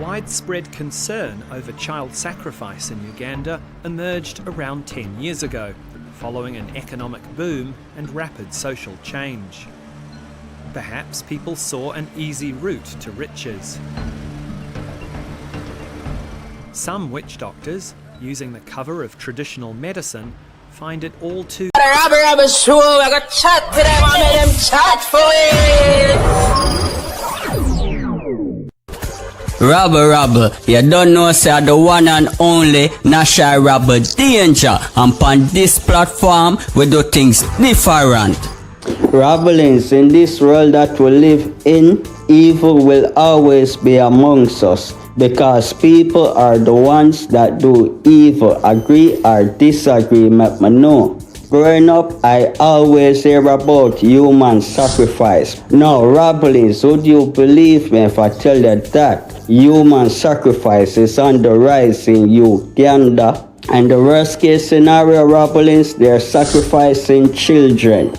Widespread concern over child sacrifice in Uganda emerged around 10 years ago, following an economic boom and rapid social change. Perhaps people saw an easy route to riches. Some witch doctors, using the cover of traditional medicine, find it all too Rabble Rabble show, I got chat to them, I made them chat for it. Rabble Rabble, you don't know say the one and only National Rabble Danger, and on this platform we do things different. Rabblings, in this world that we live in, evil will always be amongst us, because people are the ones that do evil. Agree or disagree, let me know. Growing up, I always hear about human sacrifice. Now, Rabblings, would you believe me if I tell you that human sacrifice is on the rise in Uganda? And the worst case scenario, Rabblings, they're sacrificing children.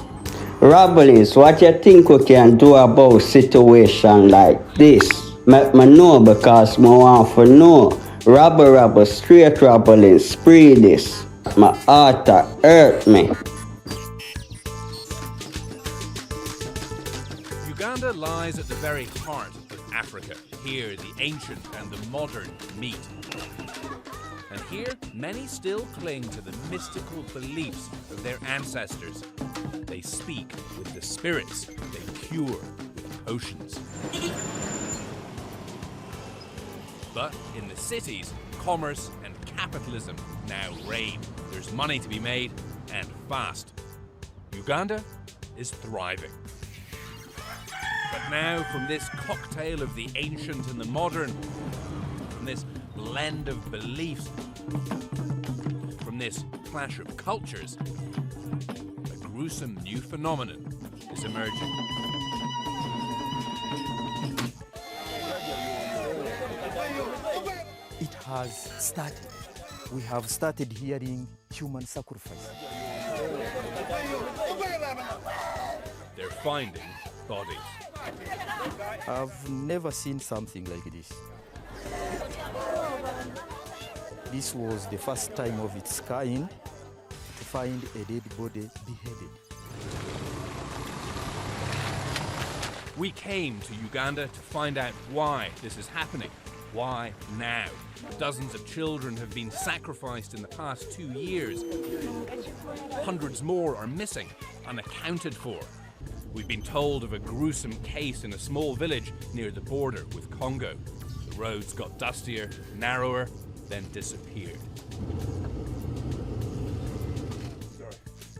Rabblings, what you think we can do about a situation like this? Let me know, because I want to know. Rabble Rabble, straight Rabblings, spread this. My heart hurt me. Uganda lies at the very heart of Africa. Here, the ancient and the modern meet. And here, many still cling to the mystical beliefs of their ancestors. They speak with the spirits, they cure with potions. But in the cities, commerce and capitalism now reign. There's money to be made, and fast. Uganda is thriving. But now, from this cocktail of the ancient and the modern, from this blend of beliefs, from this clash of cultures, a gruesome new phenomenon is emerging. It has started. We have started hearing human sacrifice. They're finding bodies. I've never seen something like this. This was the first time of its kind to find a dead body beheaded. We came to Uganda to find out why this is happening. Why now? Dozens of children have been sacrificed in the past 2 years. Hundreds more are missing, unaccounted for. We've been told of a gruesome case in a small village near the border with Congo. The roads got dustier, narrower, then disappeared.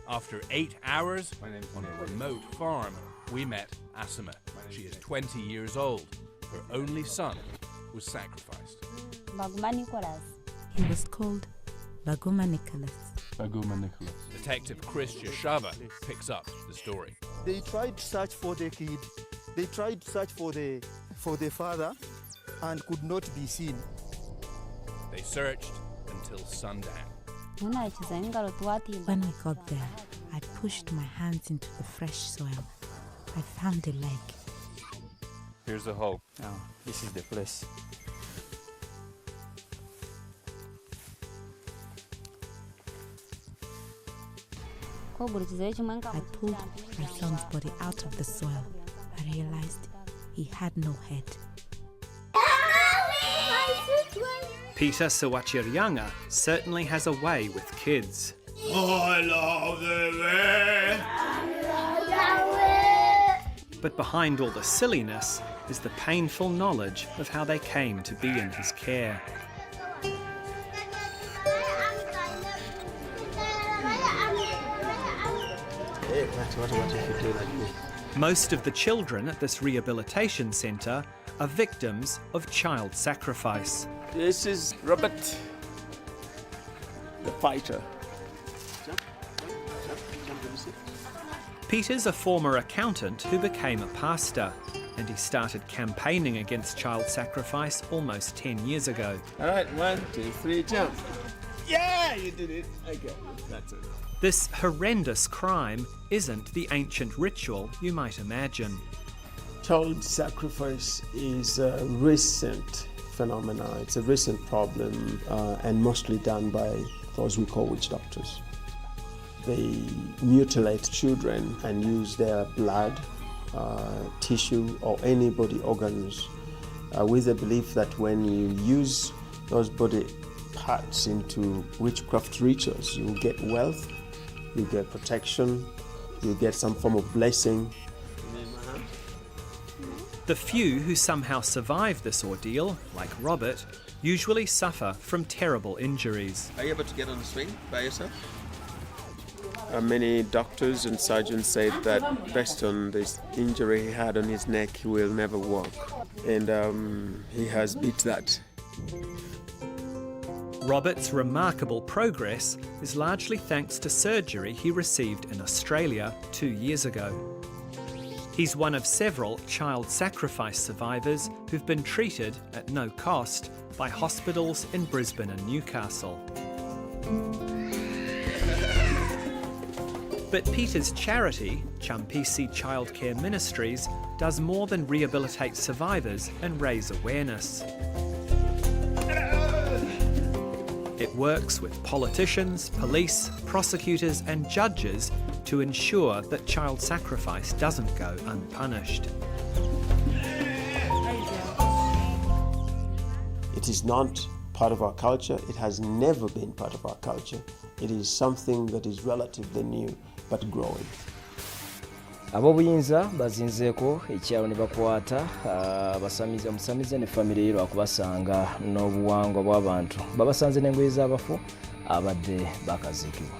After 8 hours on a remote farm, we met Asima. She is 20 years old. Her only son was sacrificed. He was called Baguma Nicholas. Detective Chris Yashava picks up the story. They tried to search for the kid. They tried to search for the father and could not be seen. They searched until sundown. When I got there, I pushed my hands into the fresh soil. I found a leg. Here's the hole. Oh, this is the place. I pulled my son's body out of the soil. I realized he had no head. Peter Sawachiryanga certainly has a way with kids. I love the way. But behind all the silliness is the painful knowledge of how they came to be in his care. What if you do like this? Most of the children at this rehabilitation centre are victims of child sacrifice. This is Robert, the fighter. Peter's a former accountant who became a pastor, and he started campaigning against child sacrifice almost 10 years ago. All right, 1, 2, 3, jump. Yeah, you did it. Okay, that's it. This horrendous crime isn't the ancient ritual you might imagine. Child sacrifice is a recent phenomena. It's a recent problem and mostly done by those we call witch doctors. They mutilate children and use their blood, tissue or any body organs with the belief that when you use those body parts into witchcraft rituals, you will get wealth, you get protection, you get some form of blessing. The few who somehow survive this ordeal, like Robert, usually suffer from terrible injuries. Are you able to get on the swing by yourself? Many doctors and surgeons said that based on this injury he had on his neck, he will never walk. And he has beat that. Robert's remarkable progress is largely thanks to surgery he received in Australia 2 years ago. He's one of several child sacrifice survivors who've been treated at no cost by hospitals in Brisbane and Newcastle. But Peter's charity, Champisi Childcare Ministries, does more than rehabilitate survivors and raise awareness. It works with politicians, police, prosecutors and judges to ensure that child sacrifice doesn't go unpunished. It is not part of our culture. It has never been part of our culture. It is something that is relatively new but growing. Ab'obuyinza bazinzeeko ekyalo ne bakwata omusamize ne famire ye lwakubasanga n'obuwangwa bw'abantu babasanze n'engoye z'abafu abadde bakaziikibwa.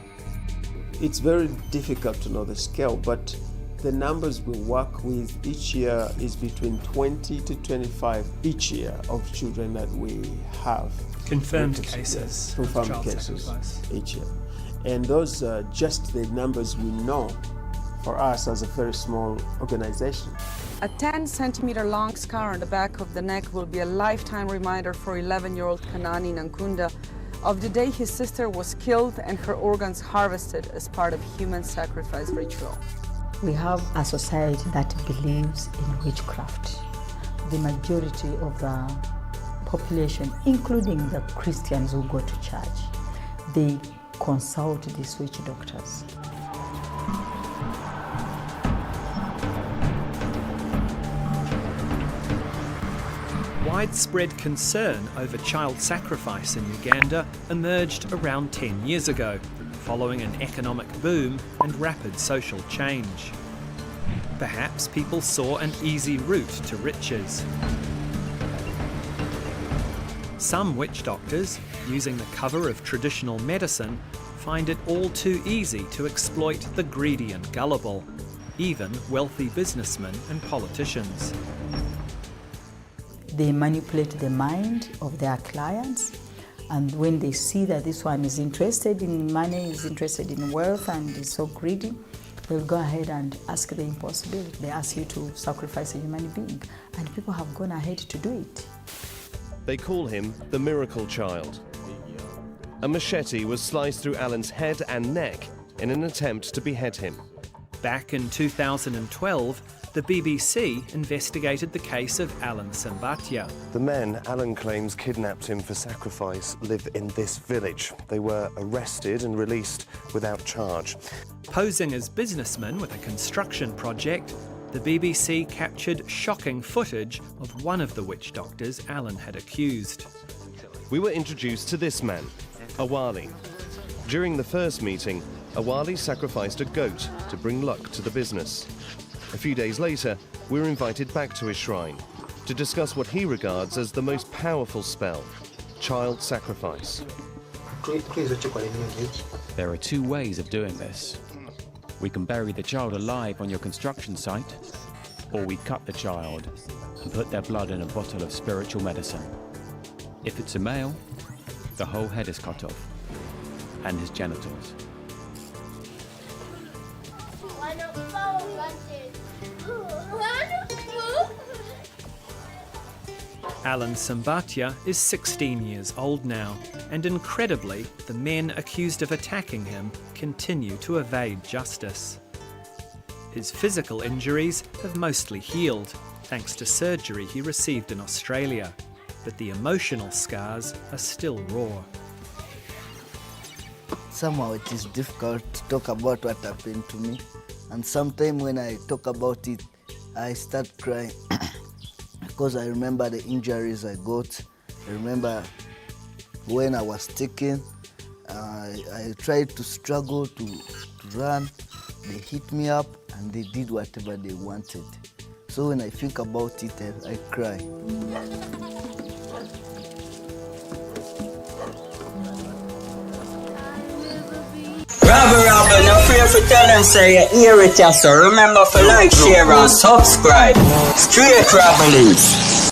It's very difficult to know the scale, but the numbers we work with each year is between 20 to 25 each year of children that we have. Confirmed cases. Yes, of confirmed child cases sacrifice. each year. And those are just the numbers we know for us as a very small organization. A 10-centimeter long scar on the back of the neck will be a lifetime reminder for 11-year-old Kanani Nankunda of the day his sister was killed and her organs harvested as part of human sacrifice ritual. We have a society that believes in witchcraft. The majority of the population, including the Christians who go to church, they consult these witch doctors. Widespread concern over child sacrifice in Uganda emerged around 10 years ago, following an economic boom and rapid social change. Perhaps people saw an easy route to riches. Some witch doctors, using the cover of traditional medicine, find it all too easy to exploit the greedy and gullible, even wealthy businessmen and politicians. They manipulate the mind of their clients, and when they see that this one is interested in money, is interested in wealth and is so greedy, they'll go ahead and ask the impossible. They ask you to sacrifice a human being, and people have gone ahead to do it. They call him the Miracle Child. A machete was sliced through Alan's head and neck in an attempt to behead him. Back in 2012, the BBC investigated the case of Alan Sambatya. The men Alan claims kidnapped him for sacrifice live in this village. They were arrested and released without charge. Posing as businessmen with a construction project, the BBC captured shocking footage of one of the witch doctors Alan had accused. We were introduced to this man, Awali. During the first meeting, Awali sacrificed a goat to bring luck to the business. A few days later, we were invited back to his shrine to discuss what he regards as the most powerful spell, child sacrifice. There are two ways of doing this. We can bury the child alive on your construction site, or we cut the child and put their blood in a bottle of spiritual medicine. If it's a male, the whole head is cut off, and his genitals. Alan Sambatya is 16 years old now, and incredibly, the men accused of attacking him continue to evade justice. His physical injuries have mostly healed, thanks to surgery he received in Australia. but the emotional scars are still raw. Somehow it is difficult to talk about what happened to me, and sometimes when I talk about it, I start crying because I remember the injuries I got. I remember when I was taken, I tried to struggle to run. They hit me up and they did whatever they wanted. So when I think about it, I cry. Rabble Rabble, no fear for tell them say you hear it, so remember to like, share and subscribe. Straight Rabble.